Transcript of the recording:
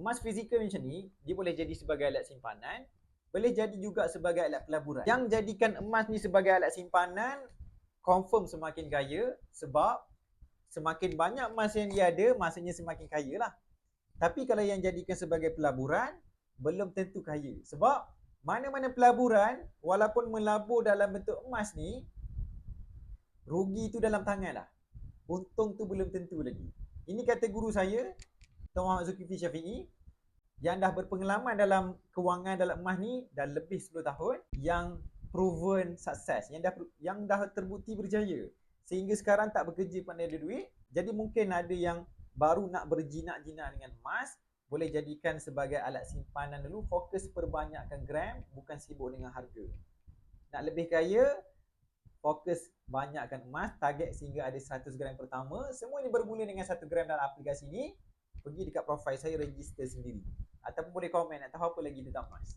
emas fizikal macam ni, dia boleh jadi sebagai alat simpanan, boleh jadi juga sebagai alat pelaburan. Yang jadikan emas ni sebagai alat simpanan, confirm semakin kaya, sebab semakin banyak emas yang dia ada, maksudnya semakin kaya lah. Tapi kalau yang jadikan sebagai pelaburan, belum tentu kaya. Sebab mana-mana pelaburan, walaupun melabur dalam bentuk emas ni, rugi tu dalam tangan lah. Untung tu belum tentu lagi. Ini kata guru saya, Tuan Muhammad Zulkifli Syafi'i, yang dah berpengalaman dalam kewangan dalam emas ni dah lebih 10 tahun, yang proven sukses, yang dah terbukti berjaya. Sehingga sekarang tak bekerja pandai ada duit. Jadi mungkin ada yang baru nak berjinak-jinak dengan emas, boleh jadikan sebagai alat simpanan dulu, fokus perbanyakkan gram, bukan sibuk dengan harga. Nak lebih kaya, fokus banyakkan emas, target sehingga ada 100 gram pertama. Semuanya bermula dengan 1 gram dalam aplikasi ni. Pergi dekat profil saya, register sendiri. Ataupun boleh komen nak tahu apa lagi tentang emas.